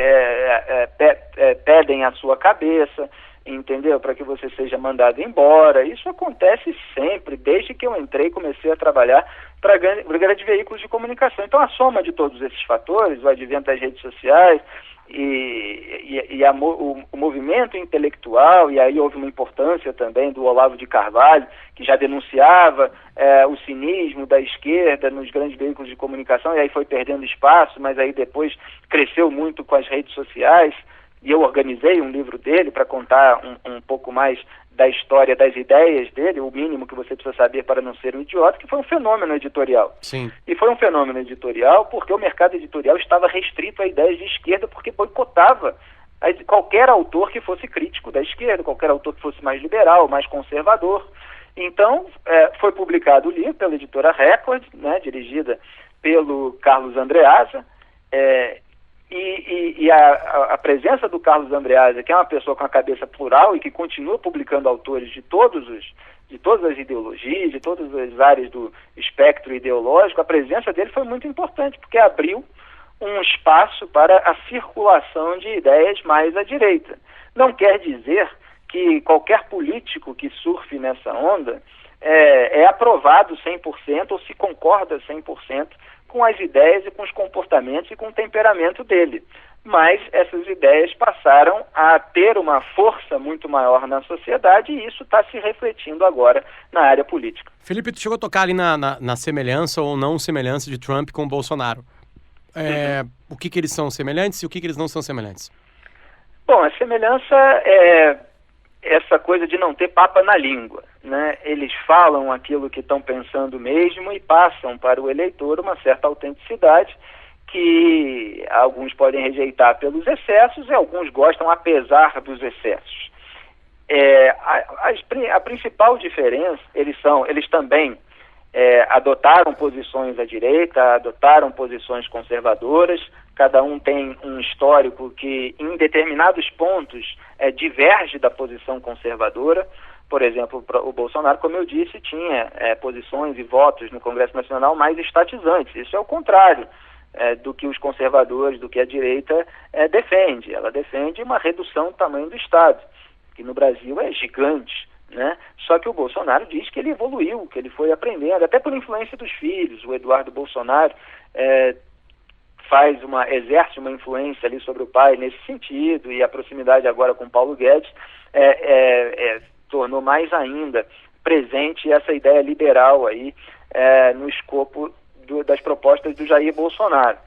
pedem a sua cabeça, entendeu? Para que você seja mandado embora. Isso acontece sempre, desde que eu entrei e comecei a trabalhar para grandes veículos de comunicação. Então a soma de todos esses fatores, o advento das redes sociais o movimento intelectual, e aí houve uma importância também do Olavo de Carvalho, que já denunciava o cinismo da esquerda nos grandes veículos de comunicação, e aí foi perdendo espaço, mas aí depois cresceu muito com as redes sociais, e eu organizei um livro dele para contar um pouco mais da história das ideias dele, o mínimo que você precisa saber para não ser um idiota, que foi um fenômeno editorial. Sim. E foi um fenômeno editorial porque o mercado editorial estava restrito a ideias de esquerda, porque boicotava qualquer autor que fosse crítico da esquerda, qualquer autor que fosse mais liberal, mais conservador. Então, foi publicado o livro pela editora Record, né, dirigida pelo Carlos Andreasa, e a presença do Carlos Andreasa, que é uma pessoa com a cabeça plural e que continua publicando autores de todas as ideologias, de todas as áreas do espectro ideológico, a presença dele foi muito importante, porque abriu um espaço para a circulação de ideias mais à direita. Não quer dizer que qualquer político que surfe nessa onda é aprovado 100% ou se concorda 100% com as ideias e com os comportamentos e com o temperamento dele. Mas essas ideias passaram a ter uma força muito maior na sociedade e isso está se refletindo agora na área política. Felipe, tu chegou a tocar ali na semelhança ou não semelhança de Trump com o Bolsonaro. O que eles são semelhantes e o que eles não são semelhantes? Bom, a semelhança é essa coisa de não ter papa na língua, né? Eles falam aquilo que estão pensando mesmo e passam para o eleitor uma certa autenticidade que alguns podem rejeitar pelos excessos e alguns gostam apesar dos excessos. A principal diferença, eles também adotaram posições à direita, adotaram posições conservadoras, cada um tem um histórico que em determinados pontos diverge da posição conservadora. Por exemplo, o Bolsonaro, como eu disse, tinha posições e votos no Congresso Nacional mais estatizantes. Isso é o contrário do que os conservadores, do que a direita defende. Ela defende uma redução do tamanho do Estado, que no Brasil é gigante, né? Só que o Bolsonaro diz que ele evoluiu, que ele foi aprendendo, até por influência dos filhos. O Eduardo Bolsonaro exerce uma influência ali sobre o pai nesse sentido, e a proximidade agora com Paulo Guedes tornou mais ainda presente essa ideia liberal aí no escopo das propostas do Jair Bolsonaro.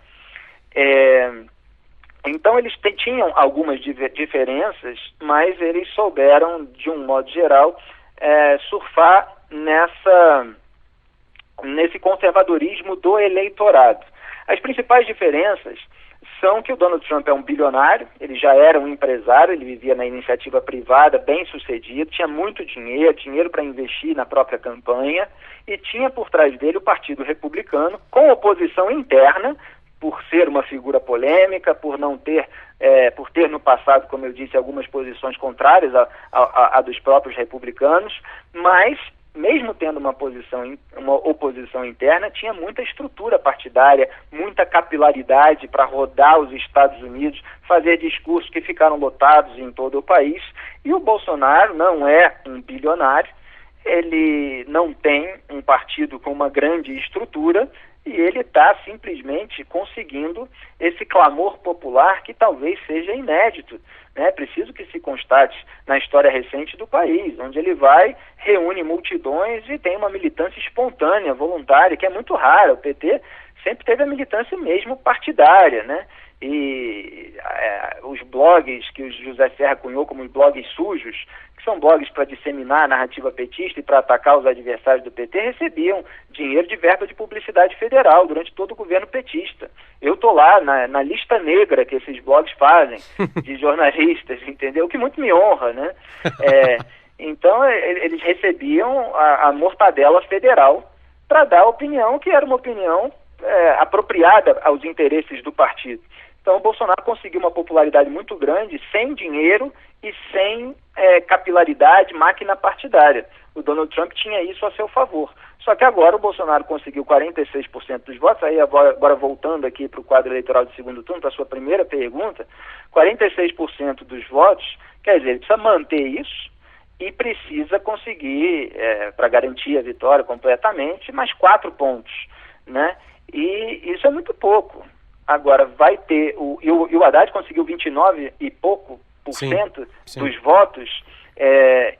Então eles tinham algumas diferenças, mas eles souberam, de um modo geral, surfar nesse conservadorismo do eleitorado. As principais diferenças são que o Donald Trump é um bilionário, ele já era um empresário, ele vivia na iniciativa privada, bem sucedido, tinha muito dinheiro para investir na própria campanha, e tinha por trás dele o Partido Republicano, com oposição interna, por ser uma figura polêmica, por ter no passado, como eu disse, algumas posições contrárias a dos próprios republicanos, mas mesmo tendo uma oposição interna, tinha muita estrutura partidária, muita capilaridade para rodar os Estados Unidos, fazer discursos que ficaram lotados em todo o país. E o Bolsonaro não é um bilionário, ele não tem um partido com uma grande estrutura, e ele está simplesmente conseguindo esse clamor popular que talvez seja inédito, né? Preciso que se constate na história recente do país, onde ele reúne multidões e tem uma militância espontânea, voluntária, que é muito rara. O PT sempre teve a militância mesmo partidária, né? os blogs que o José Serra cunhou como os blogs sujos, que são blogs para disseminar a narrativa petista e para atacar os adversários do PT, recebiam dinheiro de verba de publicidade federal durante todo o governo petista. Eu estou lá na lista negra que esses blogs fazem, de jornalistas, entendeu? O que muito me honra, né? Então, eles recebiam a mortadela federal para dar a opinião que era uma opinião apropriada aos interesses do partido. Então, o Bolsonaro conseguiu uma popularidade muito grande sem dinheiro e sem capilaridade, máquina partidária. O Donald Trump tinha isso a seu favor. Só que agora o Bolsonaro conseguiu 46% dos votos, aí agora voltando aqui para o quadro eleitoral de segundo turno, para a sua primeira pergunta, 46% dos votos, quer dizer, ele precisa manter isso e precisa conseguir, para garantir a vitória completamente, mais 4 pontos, né? E isso é muito pouco. Agora, vai ter... o Haddad conseguiu 29 e pouco por cento dos votos,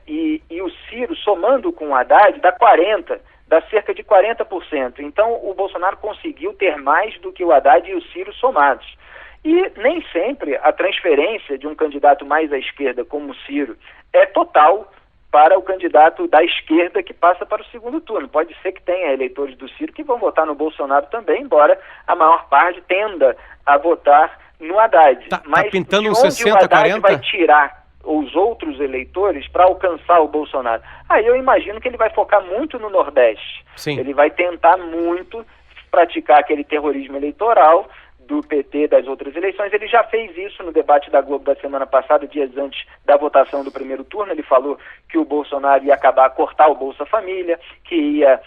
e o Ciro, somando com o Haddad, dá cerca de 40%. Então, o Bolsonaro conseguiu ter mais do que o Haddad e o Ciro somados. E nem sempre a transferência de um candidato mais à esquerda, como o Ciro, é total para o candidato da esquerda que passa para o segundo turno. Pode ser que tenha eleitores do Ciro que vão votar no Bolsonaro também, embora a maior parte tenda a votar no Haddad. Mas tá pintando um de onde 60, o Haddad 40? vai tirar os outros eleitores para alcançar o Bolsonaro? Aí eu imagino que ele vai focar muito no Nordeste. Sim. Ele vai tentar muito praticar aquele terrorismo eleitoral do PT das outras eleições. Ele já fez isso no debate da Globo da semana passada, dias antes da votação do primeiro turno. Ele falou que o Bolsonaro ia cortar o Bolsa Família, que ia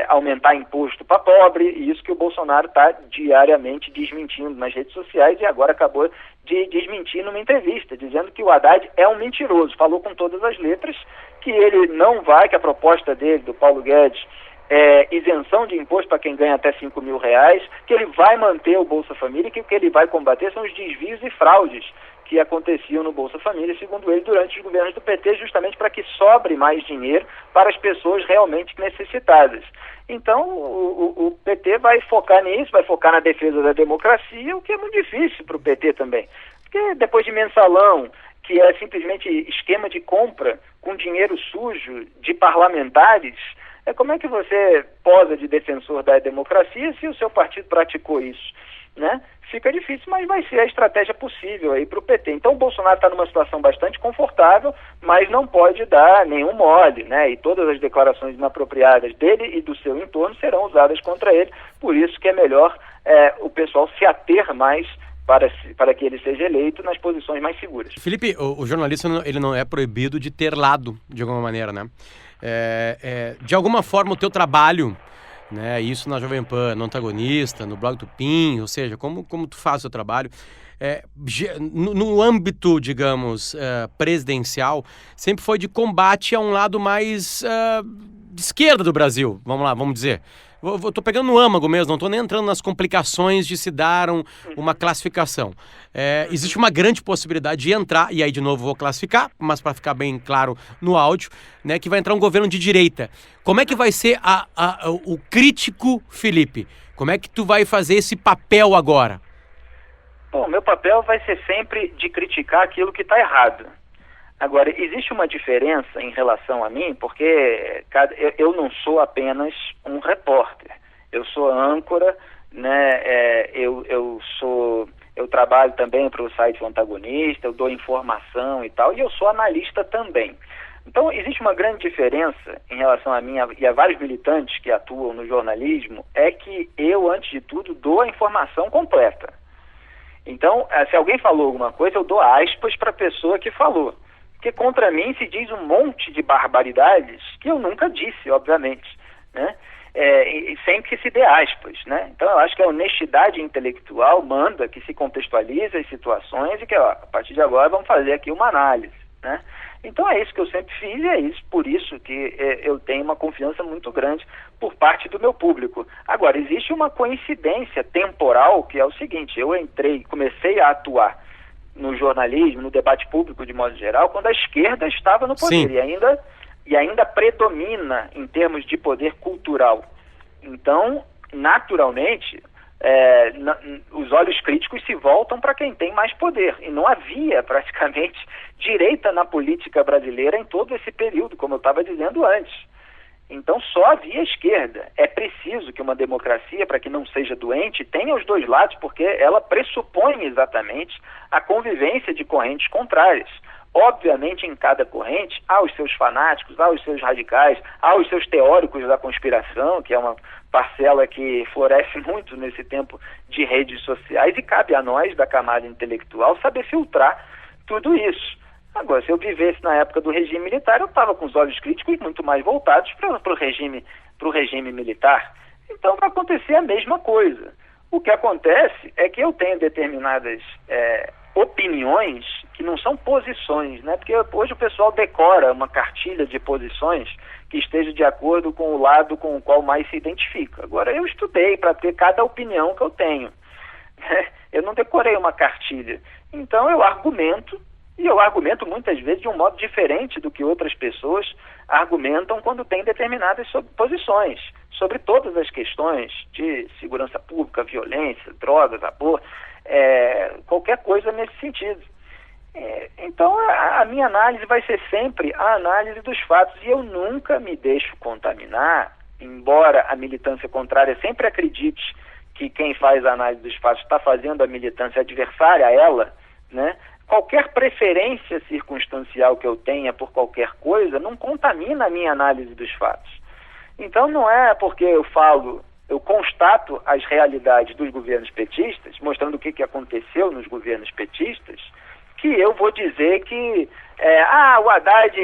aumentar imposto para pobre, e isso que o Bolsonaro está diariamente desmentindo nas redes sociais, e agora acabou de desmentir numa entrevista, dizendo que o Haddad é um mentiroso. Falou com todas as letras que ele não vai, que a proposta dele, do Paulo Guedes, isenção de imposto para quem ganha até R$5.000, que ele vai manter o Bolsa Família e que o que ele vai combater são os desvios e fraudes que aconteciam no Bolsa Família, segundo ele, durante os governos do PT, justamente para que sobre mais dinheiro para as pessoas realmente necessitadas. Então, o PT vai focar nisso, vai focar na defesa da democracia, o que é muito difícil para o PT também. Porque depois de mensalão, que é simplesmente esquema de compra com dinheiro sujo de parlamentares, como é que você posa de defensor da democracia se o seu partido praticou isso, né? Fica difícil, mas vai ser a estratégia possível aí para o PT. Então o Bolsonaro está numa situação bastante confortável, mas não pode dar nenhum mole, né? E todas as declarações inapropriadas dele e do seu entorno serão usadas contra ele. Por isso que é melhor o pessoal se ater mais para que ele seja eleito nas posições mais seguras. Felipe, o jornalista ele não é proibido de ter lado, de alguma maneira, né? De alguma forma o teu trabalho, né, isso na Jovem Pan, no Antagonista, no Blog Tupim, ou seja, como tu faz o teu trabalho, no âmbito, digamos, presidencial, sempre foi de combate a um lado mais de esquerda do Brasil, vamos dizer. Eu tô pegando no âmago mesmo, não tô nem entrando nas complicações de se dar uma classificação. Existe uma grande possibilidade de entrar, e aí de novo vou classificar, mas para ficar bem claro no áudio, né, que vai entrar um governo de direita. Como é que vai ser o crítico Felipe? Como é que tu vai fazer esse papel agora? Bom, meu papel vai ser sempre de criticar aquilo que está errado. Agora, existe uma diferença em relação a mim, porque eu não sou apenas um repórter. Eu sou âncora, né? Eu trabalho também para o site Antagonista, eu dou informação e tal, e eu sou analista também. Então, existe uma grande diferença em relação a mim e a vários militantes que atuam no jornalismo, é que eu, antes de tudo, dou a informação completa. Então, se alguém falou alguma coisa, eu dou aspas para a pessoa que falou. Porque contra mim se diz um monte de barbaridades que eu nunca disse, obviamente, né? Sem que se dê aspas, né? Então eu acho que a honestidade intelectual manda que se contextualize as situações e que, a partir de agora, vamos fazer aqui uma análise, né? Então é isso que eu sempre fiz e é isso, por isso que eu tenho uma confiança muito grande por parte do meu público. Agora, existe uma coincidência temporal que é o seguinte: eu comecei a atuar no jornalismo, no debate público de modo geral, quando a esquerda estava no poder e ainda predomina em termos de poder cultural. Então, naturalmente, os olhos críticos se voltam para quem tem mais poder. E não havia praticamente direita na política brasileira em todo esse período, como eu estava dizendo antes. Então só havia esquerda. É preciso que uma democracia, para que não seja doente, tenha os dois lados, porque ela pressupõe exatamente a convivência de correntes contrárias. Obviamente, em cada corrente, há os seus fanáticos, há os seus radicais, há os seus teóricos da conspiração, que é uma parcela que floresce muito nesse tempo de redes sociais, e cabe a nós, da camada intelectual, saber filtrar tudo isso. Agora, se eu vivesse na época do regime militar, eu estava com os olhos críticos muito mais voltados para o regime militar. Então, vai acontecer a mesma coisa. O que acontece é que eu tenho determinadas opiniões que não são posições, né? Porque hoje o pessoal decora uma cartilha de posições que esteja de acordo com o lado com o qual mais se identifica. Agora, eu estudei para ter cada opinião que eu tenho. Eu não decorei uma cartilha. Então, eu argumento, e eu argumento muitas vezes de um modo diferente do que outras pessoas argumentam quando têm determinadas posições sobre todas as questões de segurança pública, violência, drogas, aborto, qualquer coisa nesse sentido. Então, a minha análise vai ser sempre a análise dos fatos, e eu nunca me deixo contaminar, embora a militância contrária sempre acredite que quem faz a análise dos fatos está fazendo a militância adversária a ela, né? Qualquer preferência circunstancial que eu tenha por qualquer coisa não contamina a minha análise dos fatos. Então não é porque eu constato as realidades dos governos petistas, mostrando o que aconteceu nos governos petistas, que eu vou dizer que o Haddad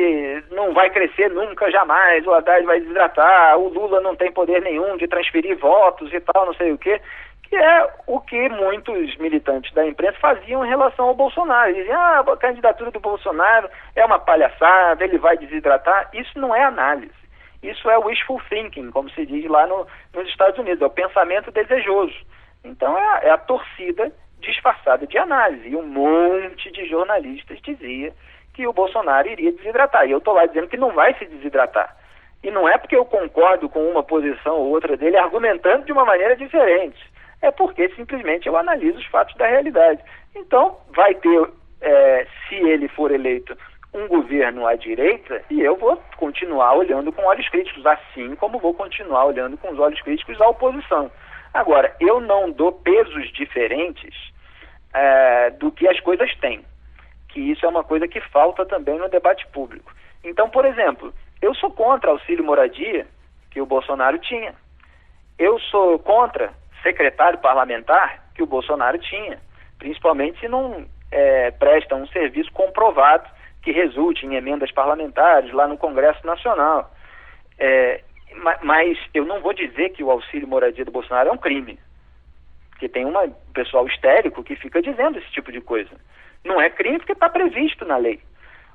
não vai crescer nunca, jamais, o Haddad vai desidratar, o Lula não tem poder nenhum de transferir votos e tal, não sei o quê, que é o que muitos militantes da imprensa faziam em relação ao Bolsonaro. Diziam, a candidatura do Bolsonaro é uma palhaçada, ele vai desidratar. Isso não é análise. Isso é wishful thinking, como se diz lá nos Estados Unidos, é o pensamento desejoso. Então é a torcida disfarçada de análise. E um monte de jornalistas dizia que o Bolsonaro iria desidratar. E eu estou lá dizendo que não vai se desidratar. E não é porque eu concordo com uma posição ou outra dele argumentando de uma maneira diferente. É porque simplesmente eu analiso os fatos da realidade. Então vai ter, se ele for eleito, um governo à direita, e eu vou continuar olhando com olhos críticos, assim como vou continuar olhando com os olhos críticos à oposição. Agora, eu não dou pesos diferentes do que as coisas têm, que isso é uma coisa que falta também no debate público. Então, por exemplo, eu sou contra auxílio moradia, que o Bolsonaro tinha. Eu sou contra secretário parlamentar, que o Bolsonaro tinha, principalmente se não presta um serviço comprovado que resulte em emendas parlamentares lá no Congresso Nacional. Mas eu não vou dizer que o auxílio moradia do Bolsonaro é um crime, porque tem um pessoal histérico que fica dizendo esse tipo de coisa. Não é crime porque está previsto na lei.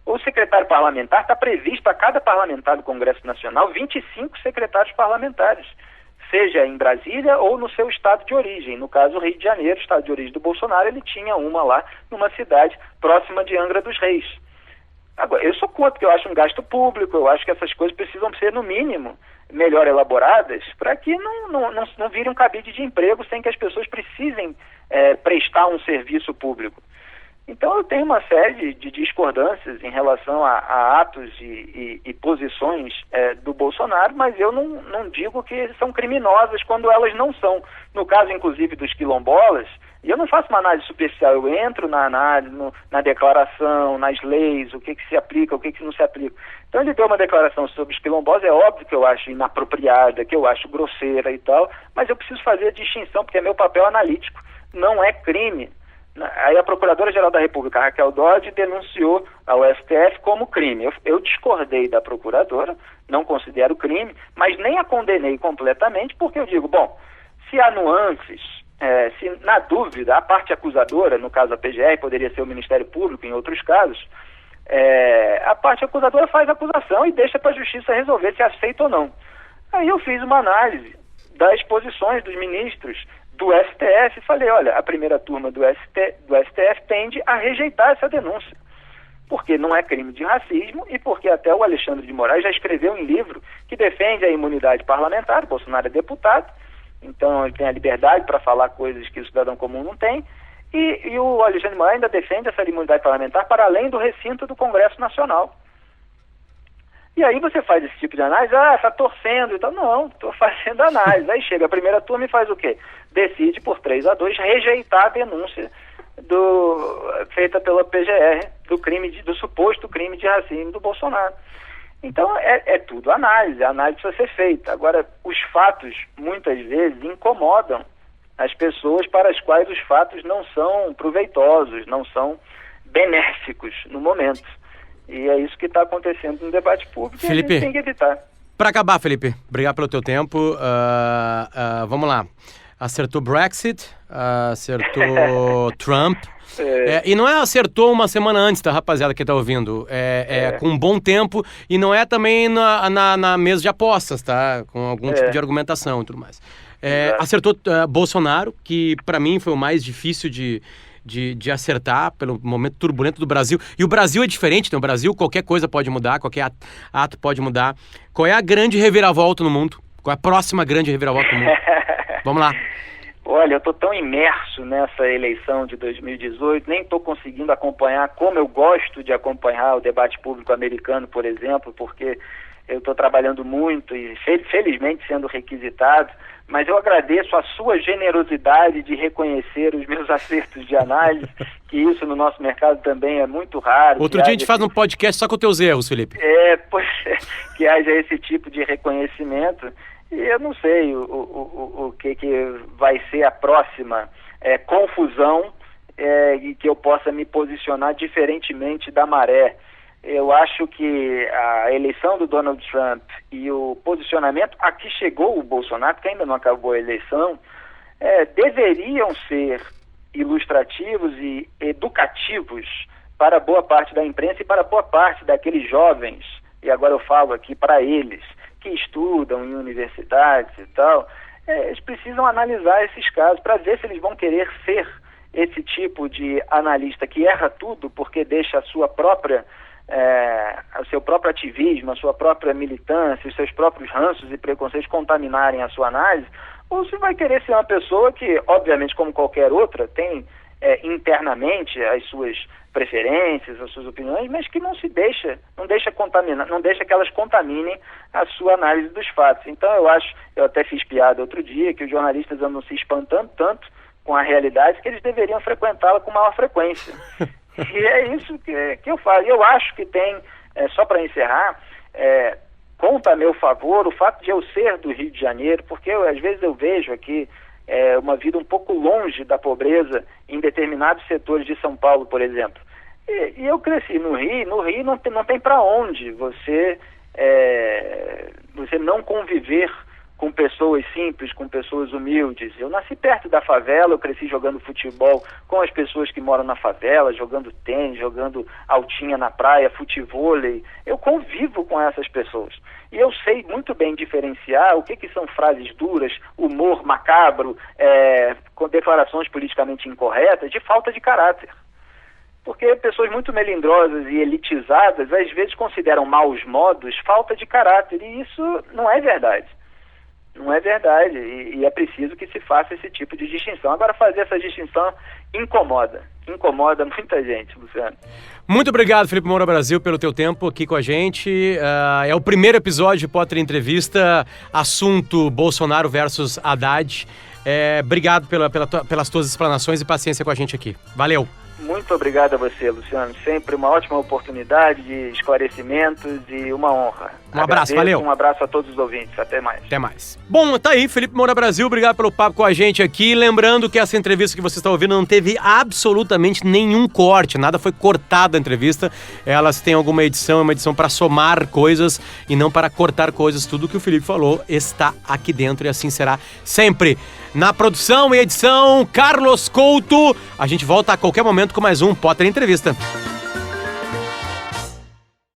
O secretário parlamentar está previsto a cada parlamentar do Congresso Nacional 25 secretários parlamentares, seja em Brasília ou no seu estado de origem. No caso, Rio de Janeiro, estado de origem do Bolsonaro, ele tinha uma lá numa cidade próxima de Angra dos Reis. Agora, eu sou contra, porque eu acho um gasto público, eu acho que essas coisas precisam ser, no mínimo, melhor elaboradas, para que não vire um cabide de emprego sem que as pessoas precisem prestar um serviço público. Então eu tenho uma série de discordâncias em relação a atos e posições do Bolsonaro, mas eu não digo que são criminosas quando elas não são. No caso, inclusive, dos quilombolas, e eu não faço uma análise superficial, eu entro na análise, na declaração, nas leis, o que se aplica, o que não se aplica. Então ele deu uma declaração sobre os quilombolas, é óbvio que eu acho inapropriada, que eu acho grosseira e tal, mas eu preciso fazer a distinção, porque é meu papel analítico, não é crime. Aí a Procuradora-Geral da República, Raquel Dodge, denunciou ao STF como crime. Eu discordei da Procuradora, não considero crime, mas nem a condenei completamente, porque eu digo, bom, se há nuances, se na dúvida a parte acusadora, no caso a PGR, poderia ser o Ministério Público em outros casos, a parte acusadora faz a acusação e deixa para a Justiça resolver se aceita ou não. Aí eu fiz uma análise das posições dos ministros do STF e falei, olha, a primeira turma do STF tende a rejeitar essa denúncia, porque não é crime de racismo e porque até o Alexandre de Moraes já escreveu um livro que defende a imunidade parlamentar, Bolsonaro é deputado, então ele tem a liberdade para falar coisas que o cidadão comum não tem, e o Alexandre Moraes ainda defende essa imunidade parlamentar para além do recinto do Congresso Nacional. E aí você faz esse tipo de análise, está torcendo, então não, estou fazendo análise. Aí chega a primeira turma e faz o quê? Decide por 3-2 rejeitar a denúncia feita pela PGR do suposto crime de racismo do Bolsonaro. Então é tudo análise, a análise precisa ser feita. Agora, os fatos muitas vezes incomodam as pessoas para as quais os fatos não são proveitosos, não são benéficos no momento. E é isso que está acontecendo no debate público, Felipe, e a gente tem que evitar. Para acabar, Felipe, obrigado pelo teu tempo. Vamos lá. Acertou Brexit, acertou Trump. E não é acertou uma semana antes, tá, rapaziada, que tá ouvindo. Com um bom tempo e não é também na mesa de apostas, tá? Com algum tipo de argumentação e tudo mais. Acertou Bolsonaro, que para mim foi o mais difícil de acertar pelo momento turbulento do Brasil. E o Brasil é diferente, né? O Brasil, qualquer coisa pode mudar, qualquer ato pode mudar. Qual é a grande reviravolta no mundo? Qual é a próxima grande reviravolta no mundo? Vamos lá. Olha, eu estou tão imerso nessa eleição de 2018, nem estou conseguindo acompanhar como eu gosto de acompanhar o debate público americano, por exemplo, porque eu estou trabalhando muito e felizmente sendo requisitado, mas eu agradeço a sua generosidade de reconhecer os meus acertos de análise, que isso no nosso mercado também é muito raro. Outro dia a gente faz um podcast só com os teus erros, Felipe. Que haja esse tipo de reconhecimento. E eu não sei o que vai ser a próxima confusão e que eu possa me posicionar diferentemente da maré. Eu acho que a eleição do Donald Trump e o posicionamento a que chegou o Bolsonaro, porque ainda não acabou a eleição, deveriam ser ilustrativos e educativos para boa parte da imprensa e para boa parte daqueles jovens, e agora eu falo aqui para eles, que estudam em universidades e tal. Eles precisam analisar esses casos para ver se eles vão querer ser esse tipo de analista que erra tudo porque deixa a sua própria o seu próprio ativismo, a sua própria militância, os seus próprios ranços e preconceitos contaminarem a sua análise, ou se vai querer ser uma pessoa que, obviamente, como qualquer outra, tem internamente as suas preferências, as suas opiniões, mas que não deixa contaminar, não deixa que elas contaminem a sua análise dos fatos. Então eu até fiz piada outro dia, que os jornalistas andam se espantando tanto com a realidade que eles deveriam frequentá-la com maior frequência. E é isso que eu falo. Eu acho que tem, só para encerrar, conta a meu favor o fato de eu ser do Rio de Janeiro, porque às vezes eu vejo aqui uma vida um pouco longe da pobreza em determinados setores de São Paulo, por exemplo. E eu cresci no Rio não tem para onde você não conviver com pessoas simples, com pessoas humildes. Eu nasci perto da favela, eu cresci jogando futebol com as pessoas que moram na favela, jogando tênis, jogando altinha na praia, futevôlei. Eu convivo com essas pessoas. E eu sei muito bem diferenciar o que são frases duras, humor macabro, com declarações politicamente incorretas, de falta de caráter. Porque pessoas muito melindrosas e elitizadas, às vezes consideram maus modos falta de caráter, e isso não é verdade. Não é verdade, e é preciso que se faça esse tipo de distinção. Agora, fazer essa distinção incomoda muita gente, Luciano. Muito obrigado, Felipe Moura Brasil, pelo teu tempo aqui com a gente. É o primeiro episódio de Potter Entrevista, assunto Bolsonaro versus Haddad. Obrigado pelas tuas explanações e paciência com a gente aqui. Valeu! Muito obrigado a você, Luciano. Sempre uma ótima oportunidade de esclarecimentos e uma honra. Um abraço, valeu. Um abraço a todos os ouvintes. Até mais. Até mais. Bom, tá aí, Felipe Moura Brasil. Obrigado pelo papo com a gente aqui. Lembrando que essa entrevista que você está ouvindo não teve absolutamente nenhum corte. Nada foi cortado da entrevista. Elas têm alguma edição, uma edição para somar coisas e não para cortar coisas. Tudo que o Felipe falou está aqui dentro e assim será sempre. Na produção e edição, Carlos Couto. A gente volta a qualquer momento com mais um Potter Entrevista.